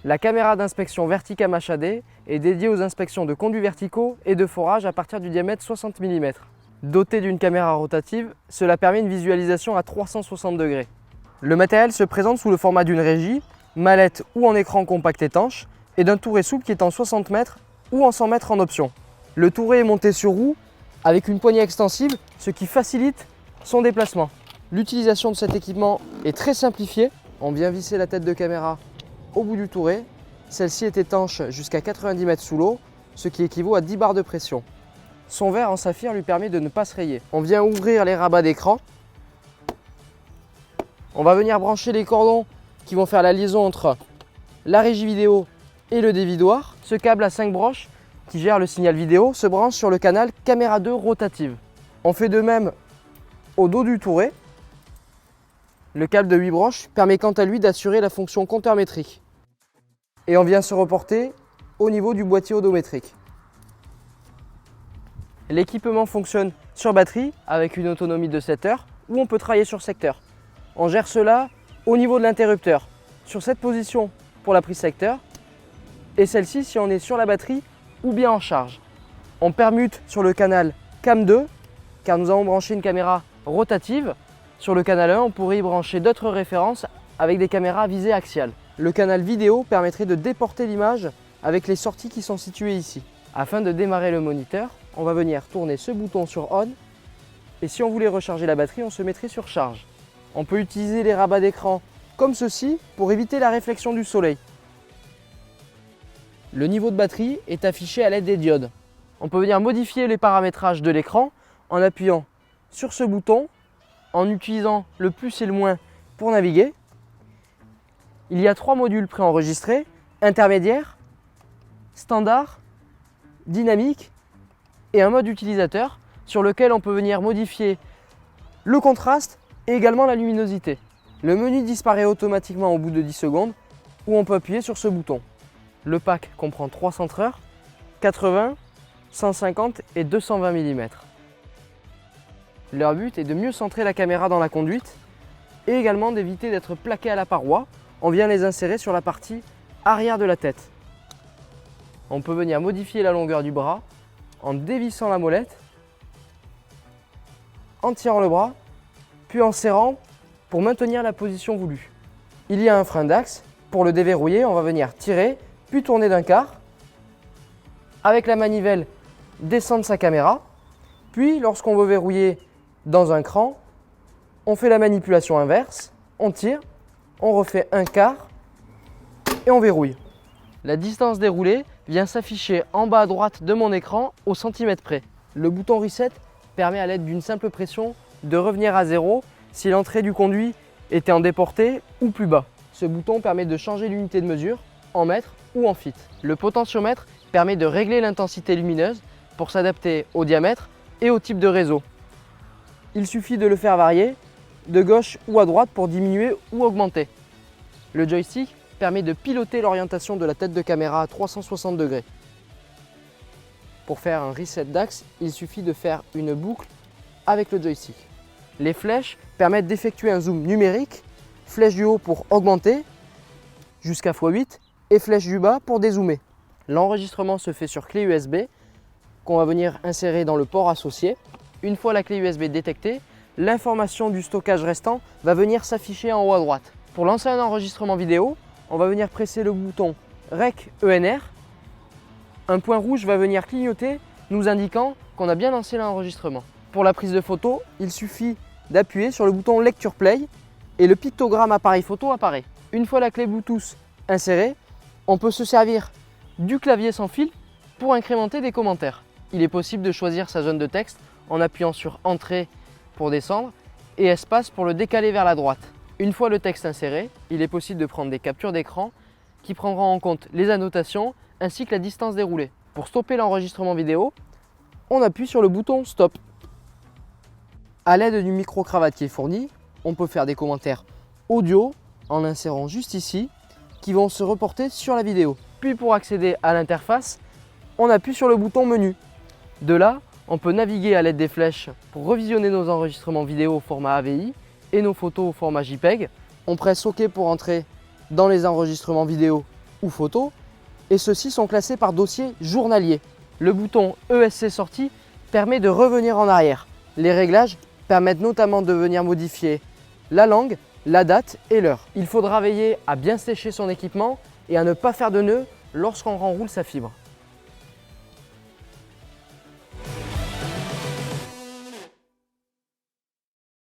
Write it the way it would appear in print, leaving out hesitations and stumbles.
La caméra d'inspection Verticam HD est dédiée aux inspections de conduits verticaux et de forage à partir du diamètre 60 mm. Dotée d'une caméra rotative, cela permet une visualisation à 360 degrés. Le matériel se présente sous le format d'une régie, mallette ou en écran compact étanche et d'un touret souple qui est en 60 mètres ou en 100 mètres en option. Le touret est monté sur roue avec une poignée extensible, ce qui facilite son déplacement. L'utilisation de cet équipement est très simplifiée. On vient visser la tête de caméra au bout du touret. Celle-ci est étanche jusqu'à 90 mètres sous l'eau, ce qui équivaut à 10 bars de pression. Son verre en saphir lui permet de ne pas se rayer. On vient ouvrir les rabats d'écran. On va venir brancher les cordons qui vont faire la liaison entre la régie vidéo et le dévidoir. Ce câble à 5 broches qui gère le signal vidéo se branche sur le canal caméra 2 rotative. On fait de même au dos du touret. Le câble de 8 broches permet quant à lui d'assurer la fonction compteur métrique. Et on vient se reporter au niveau du boîtier odométrique. L'équipement fonctionne sur batterie avec une autonomie de 7 heures ou on peut travailler sur secteur. On gère cela au niveau de l'interrupteur, sur cette position pour la prise secteur et celle-ci si on est sur la batterie ou bien en charge. On permute sur le canal Cam 2 car nous avons branché une caméra rotative. Sur le canal 1, on pourrait y brancher d'autres références avec des caméras à visée axiale. Le canal vidéo permettrait de déporter l'image avec les sorties qui sont situées ici. Afin de démarrer le moniteur, on va venir tourner ce bouton sur On et si on voulait recharger la batterie, on se mettrait sur charge. On peut utiliser les rabats d'écran comme ceci pour éviter la réflexion du soleil. Le niveau de batterie est affiché à l'aide des diodes. On peut venir modifier les paramétrages de l'écran en appuyant sur ce bouton, en utilisant le plus et le moins pour naviguer. Il y a 3 modules préenregistrés, intermédiaire, standard, dynamique et un mode utilisateur sur lequel on peut venir modifier le contraste et également la luminosité. Le menu disparaît automatiquement au bout de 10 secondes où on peut appuyer sur ce bouton. Le pack comprend 3 centreurs, 80, 150 et 220 mm. Leur but est de mieux centrer la caméra dans la conduite et également d'éviter d'être plaqué à la paroi. On vient les insérer sur la partie arrière de la tête. On peut venir modifier la longueur du bras en dévissant la molette, en tirant le bras, puis en serrant pour maintenir la position voulue. Il y a un frein d'axe. Pour le déverrouiller, on va venir tirer, puis tourner d'un quart. Avec la manivelle, descendre sa caméra. Puis, lorsqu'on veut verrouiller dans un cran, on fait la manipulation inverse, on tire, on refait un quart et on verrouille. La distance déroulée vient s'afficher en bas à droite de mon écran au centimètre près. Le bouton Reset permet à l'aide d'une simple pression de revenir à zéro si l'entrée du conduit était en déporté ou plus bas. Ce bouton permet de changer l'unité de mesure en mètres ou en feet. Le potentiomètre permet de régler l'intensité lumineuse pour s'adapter au diamètre et au type de réseau. Il suffit de le faire varier de gauche ou à droite pour diminuer ou augmenter. Le joystick permet de piloter l'orientation de la tête de caméra à 360 degrés. Pour faire un reset d'axe, il suffit de faire une boucle avec le joystick. Les flèches permettent d'effectuer un zoom numérique, flèche du haut pour augmenter jusqu'à x8 et flèche du bas pour dézoomer. L'enregistrement se fait sur clé USB qu'on va venir insérer dans le port associé. Une fois la clé USB détectée, l'information du stockage restant va venir s'afficher en haut à droite. Pour lancer un enregistrement vidéo, on va venir presser le bouton REC ENR. Un point rouge va venir clignoter, nous indiquant qu'on a bien lancé l'enregistrement. Pour la prise de photo, il suffit d'appuyer sur le bouton Lecture Play et le pictogramme appareil photo apparaît. Une fois la clé Bluetooth insérée, on peut se servir du clavier sans fil pour incrémenter des commentaires. Il est possible de choisir sa zone de texte en appuyant sur Entrée pour descendre et Espace pour le décaler vers la droite. Une fois le texte inséré, il est possible de prendre des captures d'écran qui prendront en compte les annotations ainsi que la distance déroulée. Pour stopper l'enregistrement vidéo, on appuie sur le bouton Stop. À l'aide du micro-cravate qui est fourni, on peut faire des commentaires audio en insérant juste ici qui vont se reporter sur la vidéo. Puis pour accéder à l'interface, on appuie sur le bouton Menu. De là, on peut naviguer à l'aide des flèches pour revisionner nos enregistrements vidéo au format AVI et nos photos au format JPEG. On presse OK pour entrer dans les enregistrements vidéo ou photos et ceux-ci sont classés par dossier journalier. Le bouton ESC sortie permet de revenir en arrière. Les réglages permettent notamment de venir modifier la langue, la date et l'heure. Il faudra veiller à bien sécher son équipement et à ne pas faire de nœuds lorsqu'on renroule sa fibre.